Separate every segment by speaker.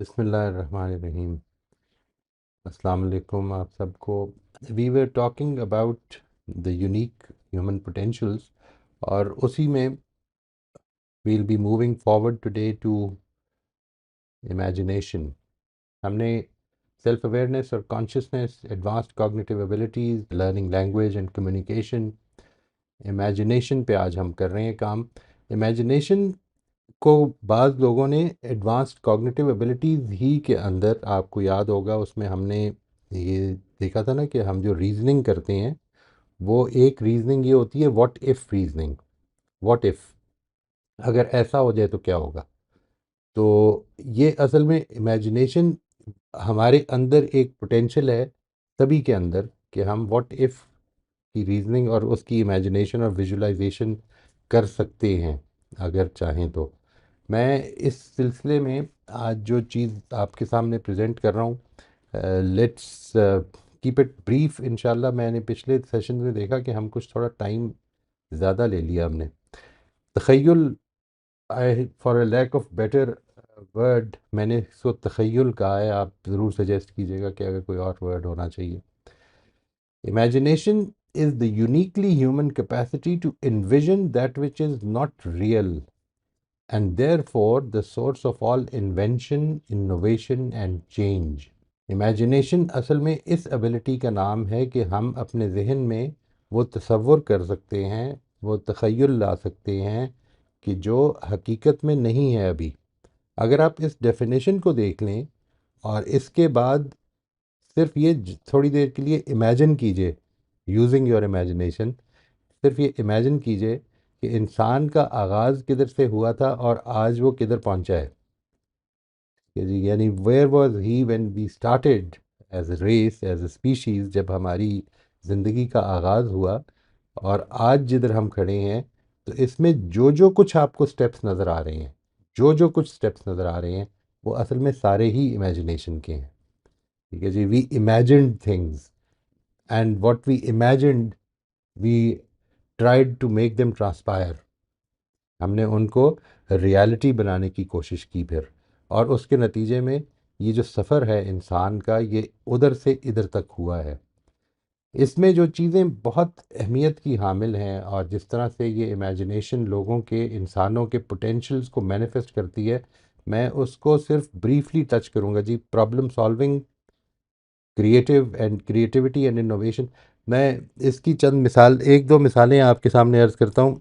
Speaker 1: बिस्मिल्लाहिर्रहमानिर्रहीम। अस्सलाम वालेकुम आप सबको। We were talking about the unique human potentials और उसी में we'll be moving forward today to imagination. हमने सेल्फ अवेयरनेस और consciousness, advanced cognitive abilities, learning language and communication, imagination पे आज हम कर रहे हैं काम। इमेजिनेशन को बाज़ लोगों ने एडवांस्ड कॉग्निटिव एबिलिटीज़ ही के अंदर, आपको याद होगा उसमें हमने ये देखा था ना कि हम जो रीजनिंग करते हैं वो एक रीजनिंग ये होती है what if reasoning. What if, अगर ऐसा हो जाए तो क्या होगा। तो ये असल में इमेजिनेशन हमारे अंदर एक पोटेंशियल है सभी के अंदर कि हम व्हाट इफ़ की रीजनिंग और उसकी इमेजिनेशन और विजुलाइजेशन कर सकते हैं अगर चाहें तो। मैं इस सिलसिले में आज जो चीज़ आपके सामने प्रेजेंट कर रहा हूँ, लेट्स कीप इट ब्रीफ इंशाल्लाह। मैंने पिछले सेशन में देखा कि हम कुछ थोड़ा टाइम ज़्यादा ले लिया हमने। तख़य्युल, I for a lack of better word मैंने इसको तख़य्युल कहा है, आप ज़रूर सजेस्ट कीजिएगा कि अगर कोई और वर्ड होना चाहिए। Imagination is the uniquely human capacity to envision that which is not real and therefore the source of all invention, innovation and change. Imagination असल में इस एबिलिटी का नाम है कि हम अपने जहन में वो तसव्वुर कर सकते हैं, वो तख़य्युल ला सकते हैं कि जो हकीकत में नहीं है अभी। अगर आप इस डेफिनेशन को देख लें और इसके बाद सिर्फ ये थोड़ी देर के लिए इमेजिन कीजिए, यूजिंग योर इमेजिनेशन, सिर्फ ये इमेजिन कीजिए कि इंसान का आगाज़ किधर से हुआ था और आज वो किधर पहुंचा है। कि जी यानी where was he when we started as a race, as a species, जब हमारी ज़िंदगी का आगाज़ हुआ और आज जिधर हम खड़े हैं। तो इसमें जो जो कुछ आपको स्टेप्स नज़र आ रहे हैं, जो जो कुछ स्टेप्स नज़र आ रहे हैं, वो असल में सारे ही इमेजिनेशन के हैं। ठीक है जी, we imagined things and what we imagined we tried to make them transpire। हमने उनको रियलिटी बनाने की कोशिश की फिर, और उसके नतीजे में ये जो सफ़र है इंसान का, ये उधर से इधर तक हुआ है। इसमें जो चीज़ें बहुत अहमियत की हामिल हैं और जिस तरह से ये इमेजिनेशन लोगों के, इंसानों के पोटेंशियल्स को मैनिफेस्ट करती है, मैं उसको सिर्फ ब्रीफली टच करूँगा जी। Problem solving, creativity and innovation. मैं इसकी चंद मिसाल, एक दो मिसालें आपके सामने अर्ज़ करता हूँ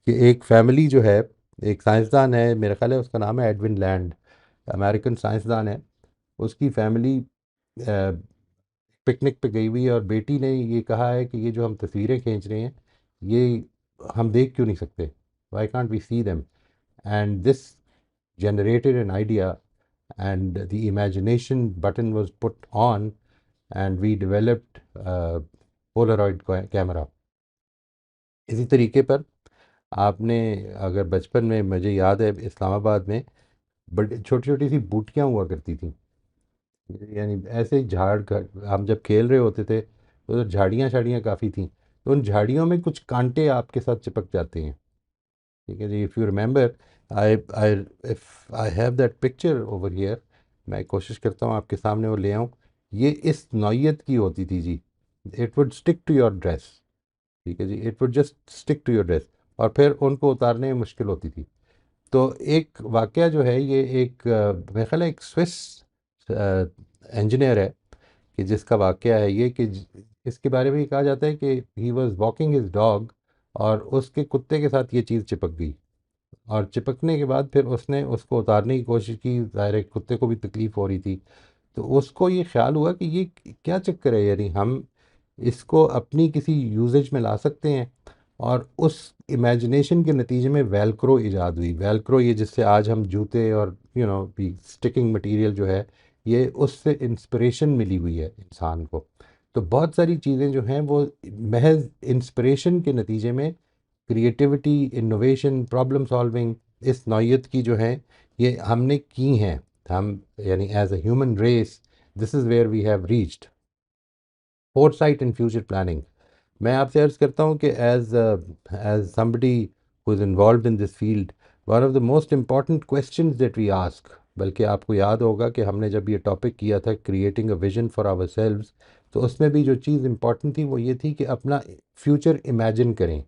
Speaker 1: कि एक फैमिली जो है, एक साइंसदान है, मेरा ख्याल है उसका नाम है एडविन लैंड, अमेरिकन साइंसदान है। उसकी फैमिली पिकनिक पे गई हुई है और बेटी ने ये कहा है कि ये जो हम तस्वीरें खींच रहे हैं ये हम देख क्यों नहीं सकते, why can't we see them. And this generated an idea and the imagination button was put on and we developed Polaroid camera. इसी तरीके पर आपने, अगर बचपन में, मुझे याद है इस्लामाबाद में बड़ी छोटी छोटी सी बूटियाँ हुआ करती थी, यानी ऐसे ही हम जब खेल रहे होते थे तो झाड़ियाँ झाड़ियाँ काफ़ी थी, तो उन झाड़ियों में कुछ कांटे आपके साथ चिपक जाते हैं। ठीक है जी, if you remember, I I if I have that picture over here, मैं कोशिश करता हूँ आपके सामने वो ले आऊँ। ये इस नौइयत की होती थी जी, it would stick to your dress. ठीक है जी, it would just stick to your dress और फिर उनको उतारने में मुश्किल होती थी। तो एक वाक़या जो है, ये एक मेरे ख्याल है एक स्विस इंजीनियर है कि जिसका वाक़या है ये कि इसके बारे में ये कहा जाता है कि he was walking his dog और उसके कुत्ते के साथ ये चीज़ चिपक गई, और चिपकने के बाद फिर उसने उसको उतारने की कोशिश की, ज़ाहिर है कुत्ते को भी तकलीफ़ हो रही थी। तो उसको ये ख्याल हुआ कि ये क्या चक्कर है, यानी हम इसको अपनी किसी यूजेज में ला सकते हैं। और उस इमेजिनेशन के नतीजे में वेलक्रो ईजाद हुई। वेलक्रो, ये जिससे आज हम जूते और भी स्टिकिंग मटेरियल जो है, ये उससे इंस्पिरेशन मिली हुई है इंसान को। तो बहुत सारी चीज़ें जो हैं वो महज इंस्पिरेशन के नतीजे में, क्रिएटिविटी, इनोवेशन, प्रॉब्लम सॉल्विंग, इस नौइयत की जो है ये हमने की हैं। हम यानी as a human race, this is where we have reached. Foresight in future planning. मैं आपसे अर्ज़ करता हूँ कि as somebody who is involved in this field, one of the most important questions that we ask, बल्कि आपको याद होगा कि हमने जब ये टॉपिक किया था creating a vision for ourselves, तो उसमें भी जो चीज़ इम्पॉर्टेंट थी वो ये थी कि अपना फ्यूचर इमेजिन करें,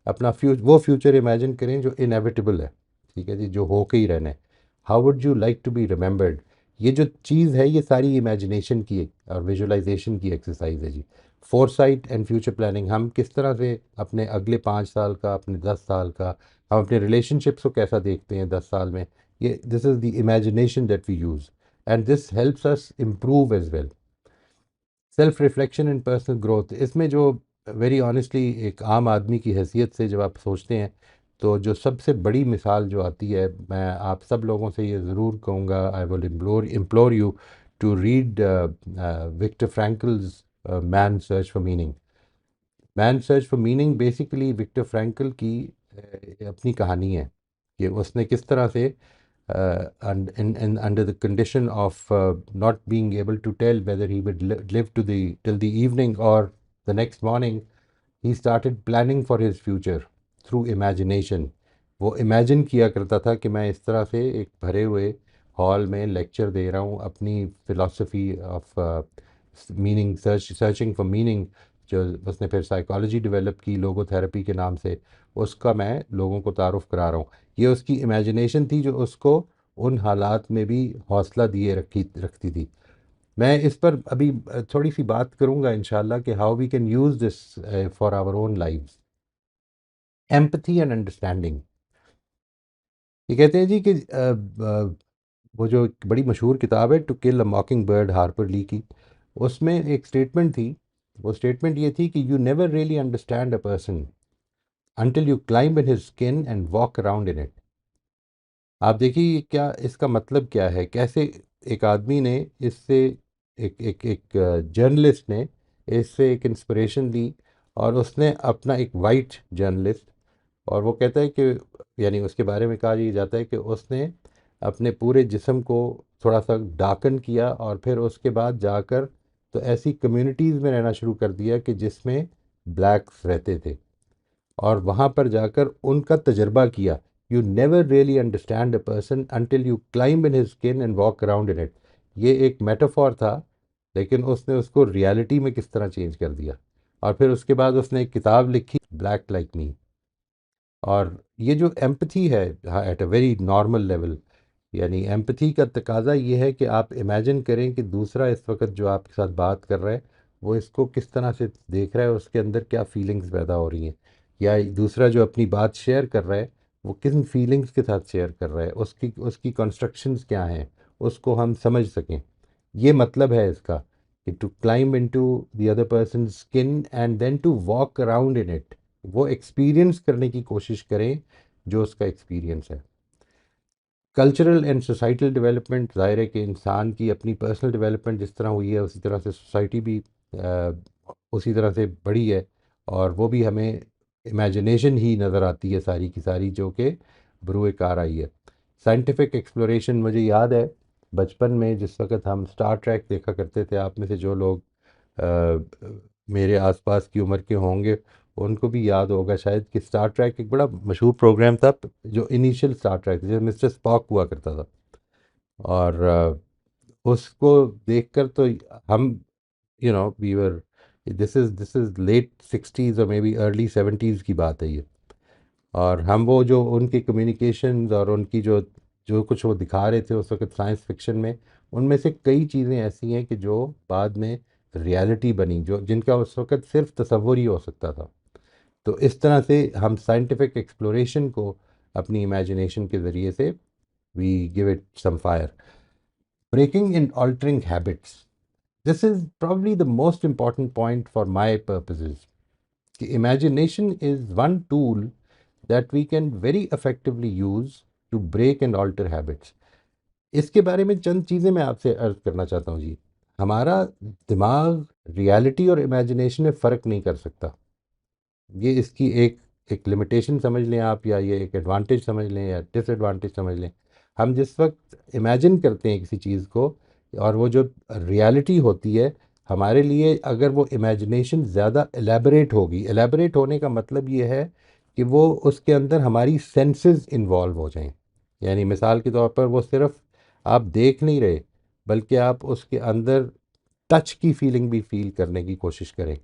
Speaker 1: अपना वो फ्यूचर इमेजिन करें जो इनएविटेबल है, ठीक है जी, जो हो के ही रहना है। How would you like to be remembered, ये जो चीज़ है ये सारी इमेजिनेशन की और विजुअलाइजेशन की एक्सरसाइज है जी। फोरसाइट एंड फ्यूचर प्लानिंग, हम किस तरह से अपने अगले 5 साल का, अपने 10 साल का, हम अपने रिलेशनशिप्स को कैसा देखते हैं 10 साल में, ये this is the imagination that we use, and this helps us improve as well. Self reflection and personal growth, इसमें जो वेरी ऑनेस्टली एक आम आदमी की हैसियत से जब आप सोचते हैं, तो जो सबसे बड़ी मिसाल जो आती है, मैं आप सब लोगों से ये ज़रूर कहूँगा, I will implore you to read Victor Frankl's Man Search for Meaning. Man Search for Meaning basically Victor Frankl की अपनी कहानी है कि उसने किस तरह से and under the condition of not being able to tell whether he would live to the till the evening or the next morning, he started planning for his future through imagination. वो imagine किया करता था कि मैं इस तरह से एक भरे हुए हॉल में लेक्चर दे रहा हूँ अपनी philosophy of meaning, searching for meaning, जो उसने फिर साइकोलॉजी डेवलप की लोगोथेरेपी के नाम से, उसका मैं लोगों को तारुफ करा रहा हूँ। ये उसकी इमेजिनेशन थी जो उसको उन हालात में भी हौसला दिए रखती थी। मैं इस पर अभी थोड़ी सी बात करूंगा इंशाल्लाह कि how we can use this for our own lives. Empathy and understanding, ये कहते हैं जी कि वो जो एक बड़ी मशहूर किताब है To Kill a Mockingbird, Harper Lee की, उसमें एक स्टेटमेंट थी। वो स्टेटमेंट ये थी कि you never really understand a person until you climb in his skin and walk around in it। आप देखिए क्या इसका मतलब क्या है, कैसे एक आदमी ने इससे, एक एक एक जर्नलिस्ट ने इससे एक इंस्पिरेशन ली, और उसने अपना एक वाइट जर्नलिस्ट, और वो कहता है कि, यानी उसके बारे में कहा यह जाता है कि उसने अपने पूरे जिस्म को थोड़ा सा डाकन किया, और फिर उसके बाद जाकर तो ऐसी कम्युनिटीज़ में रहना शुरू कर दिया कि जिसमें ब्लैक्स रहते थे, और वहाँ पर जाकर उनका तजर्बा किया। You never really understand a person until you climb in his skin and walk around in it. ये एक मेटाफॉर था, लेकिन उसने उसको रियलिटी में किस तरह चेंज कर दिया। और फिर उसके बाद उसने एक किताब लिखी, ब्लैक लाइक मी। और ये जो एम्पथी है at a very normal level, यानी एम्पथी का तकाजा ये है कि आप इमेजिन करें कि दूसरा इस वक्त जो आपके साथ बात कर रहा है, वो इसको किस तरह से देख रहा है, उसके अंदर क्या फीलिंग्स पैदा हो रही हैं, या दूसरा जो अपनी बात शेयर कर रहा है वो किन फीलिंग्स के साथ शेयर कर रहा है, उसकी उसकी कंस्ट्रक्शंस क्या हैं, उसको हम समझ सकें। ये मतलब है इसका कि to climb into the other person skin and then to walk around in it, वो एक्सपीरियंस करने की कोशिश करें जो उसका एक्सपीरियंस है। कल्चरल एंड सोसाइटल डेवलपमेंट, ज़ाहिर है कि इंसान की अपनी पर्सनल डेवलपमेंट जिस तरह हुई है उसी तरह से सोसाइटी भी उसी तरह से बढ़ी है, और वो भी हमें इमेजिनेशन ही नज़र आती है सारी की सारी, जो कि बरूए कार आई है। साइंटिफिक एक्सप्लोरेशन, मुझे याद है बचपन में जिस वक्त हम स्टार ट्रैक देखा करते थे, आप में से जो लोग मेरे आसपास की उम्र के होंगे उनको भी याद होगा शायद कि स्टार ट्रैक एक बड़ा मशहूर प्रोग्राम था, जो इनिशियल स्टार ट्रैक जैसे मिस्टर स्पॉक हुआ करता था। और उसको देखकर तो हम, we were, this is late 60s और मे बी अर्ली 70s की बात है ये। और हम वो जो उनकी कम्युनिकेशंस और उनकी जो जो कुछ वो दिखा रहे थे उस वक्त साइंस फिक्शन में, उनमें से कई चीज़ें ऐसी हैं कि जो बाद में रियलिटी बनी, जो जिनका उस वक्त सिर्फ तसव्वुर ही हो सकता था। तो इस तरह से हम साइंटिफिक एक्सप्लोरेशन को अपनी इमेजिनेशन के ज़रिए से we give it some fire. Breaking and altering habits, this is probably the most important point for my purposes, कि imagination is one tool that we can very effectively use to break and alter habits। इसके बारे में चंद चीज़ें मैं आपसे अर्ज करना चाहता हूँ जी। हमारा दिमाग रियलिटी और इमेजिनेशन में फ़र्क नहीं कर सकता। ये इसकी एक लिमिटेशन समझ लें आप, या ये एक एडवांटेज समझ लें या डिसएडवांटेज समझ लें। हम जिस वक्त इमेजिन करते हैं किसी चीज़ को, और वो जो रियलिटी होती है हमारे लिए, अगर वो इमेजिनेशन ज़्यादा एलेबरेट होगी, एलेबरेट होने का मतलब ये है कि वो उसके अंदर हमारी सेंसेस इन्वॉल्व हो जाएं। यानी मिसाल के तौर पर वो सिर्फ आप देख नहीं रहे, बल्कि आप उसके अंदर टच की फीलिंग भी फील करने की कोशिश करें।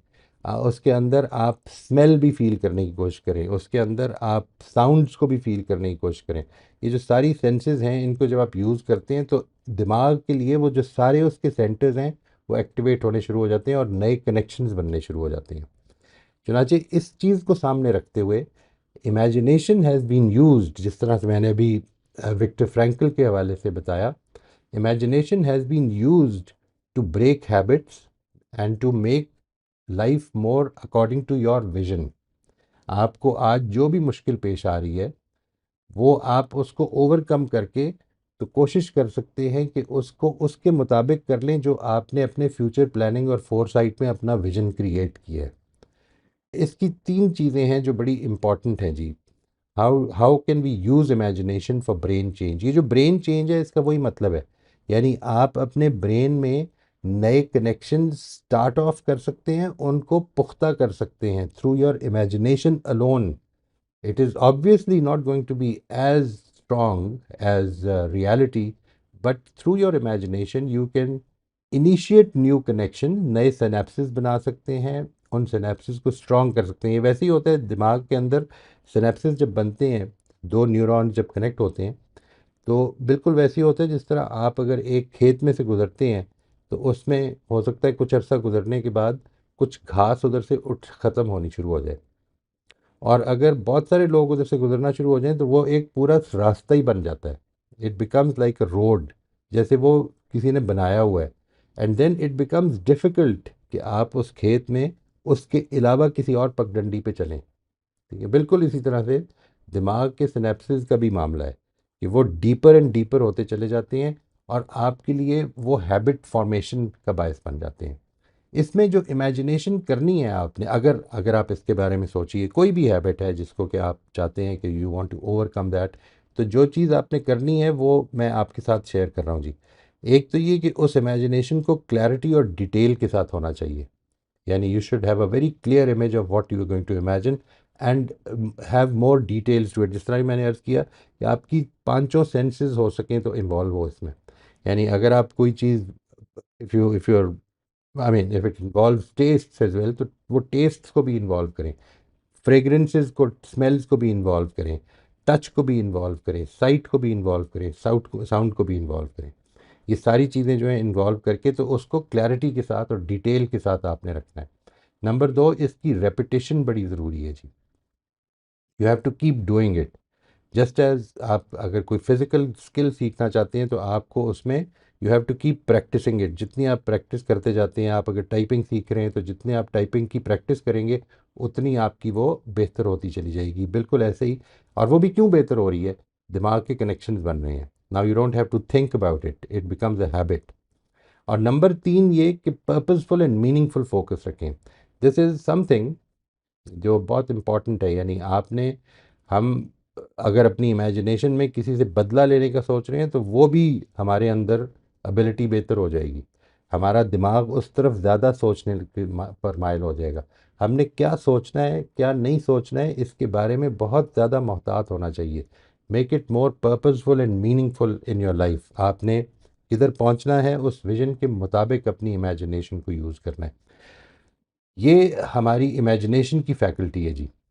Speaker 1: उसके अंदर आप स्मेल भी फील करने की कोशिश करें, उसके अंदर आप साउंड्स को भी फील करने की कोशिश करें। ये जो सारी सेंसेस हैं, इनको जब आप यूज़ करते हैं तो दिमाग के लिए वो जो सारे उसके सेंटर्स हैं वो एक्टिवेट होने शुरू हो जाते हैं और नए कनेक्शंस बनने शुरू हो जाते हैं। चुनाचे इस चीज़ को सामने रखते हुए इमेजिनेशन हैज़ बीन यूज्ड, जिस तरह से मैंने अभी विक्टर फ्रैंकल के हवाले से बताया, imagination has been used to break habits and to make life more according to your vision. आपको आज जो भी मुश्किल पेश आ रही है, वो आप उसको ओवरकम करके तो कोशिश कर सकते हैं कि उसको उसके मुताबिक कर लें जो आपने अपने फ्यूचर प्लानिंग और फोरसाइट में अपना विजन क्रिएट किया है। इसकी तीन चीज़ें हैं जो बड़ी इंपॉर्टेंट हैं जी। How can we use imagination for brain change. ये जो ब्रेन चेंज है, इसका वही मतलब है, यानी आप अपने ब्रेन में नए कनेक्शन स्टार्ट ऑफ कर सकते हैं, उनको पुख्ता कर सकते हैं through your imagination alone. It is obviously not going to be as strong as reality, but through your imagination you can initiate new connection, नए synapses बना सकते हैं, उन synapses को strong कर सकते हैं। ये वैसे ही होता है दिमाग के अंदर, synapses जब बनते हैं, दो न्यूरॉन्स जब कनेक्ट होते हैं, तो बिल्कुल वैसे ही होता है जिस तरह आप अगर एक खेत में से गुजरते हैं तो उसमें हो सकता है कुछ अर्सा गुजरने के बाद कुछ घास उधर से उठ ख़त्म होनी शुरू हो जाए, और अगर बहुत सारे लोग उधर से गुजरना शुरू हो जाएं तो वो एक पूरा रास्ता ही बन जाता है। It becomes like a road, जैसे वो किसी ने बनाया हुआ है। And then it becomes difficult कि आप उस खेत में उसके अलावा किसी और पगडंडी पे चलें। ठीक है, बिल्कुल इसी तरह से दिमाग के सिनेप्सिस का भी मामला है कि वो डीपर एंड डीपर होते चले जाते हैं और आपके लिए वो हैबिट फॉर्मेशन का बायस बन जाते हैं। इसमें जो इमेजिनेशन करनी है आपने, अगर अगर आप इसके बारे में सोचिए, कोई भी हैबिट है जिसको कि आप चाहते हैं कि you want to overcome that, तो जो चीज़ आपने करनी है वो मैं आपके साथ शेयर कर रहा हूँ जी। एक तो ये कि उस इमेजिनेशन को क्लैरिटी और डिटेल के साथ होना चाहिए, यानी you should have a very clear image of what you are going to imagine and have more details to it. जिस तरह कि मैंने अर्ज़ किया कि आपकी पांचों सेंसेस हो सकें तो इन्वॉल्व हो इसमें। यानी अगर आप कोई चीज़, if you are, I mean if it involve taste as well, तो वो टेस्ट को भी इन्वॉल्व करें, फ्रेगरेंसेस को, स्मेल्स को भी इन्वॉल्व करें, टच को भी इन्वॉल्व करें, साइट को भी इन्वॉल्व करें, साउंड को भी इन्वॉल्व करें। ये सारी चीज़ें जो है इन्वॉल्व करके तो उसको क्लैरिटी के साथ और डिटेल के साथ आपने रखना है। नंबर दो, इसकी रेपिटेशन बड़ी ज़रूरी है जी। You have to keep doing it. Just as आप अगर कोई फिजिकल स्किल सीखना चाहते हैं तो आपको उसमें you have to keep practising it. जितनी आप प्रैक्टिस करते जाते हैं, आप अगर टाइपिंग सीख रहे हैं तो जितने आप टाइपिंग की प्रैक्टिस करेंगे उतनी आपकी वो बेहतर होती चली जाएगी। बिल्कुल ऐसे ही, और वो भी क्यों बेहतर हो रही है, दिमाग के कनेक्शंस बन रहे हैं। Now you don't have to think about it, it becomes a habit. और नंबर तीन ये कि पर्पसफुल एंड मीनिंगफुल फोकस रखें। दिस इज़ समथिंग जो बहुत इम्पॉर्टेंट है। यानी आपने, हम अगर अपनी इमेजिनेशन में किसी से बदला लेने का सोच रहे हैं तो वो भी हमारे अंदर एबिलिटी बेहतर हो जाएगी। हमारा दिमाग उस तरफ ज़्यादा सोचने पर माइल हो जाएगा। हमने क्या सोचना है क्या नहीं सोचना है इसके बारे में बहुत ज़्यादा मोहतात होना चाहिए। Make it more purposeful and meaningful in your life. आपने किधर पहुंचना है उस विजन के मुताबिक अपनी इमेजिनेशन को यूज़ करना है। ये हमारी इमेजिनेशन की फैकल्टी है जी।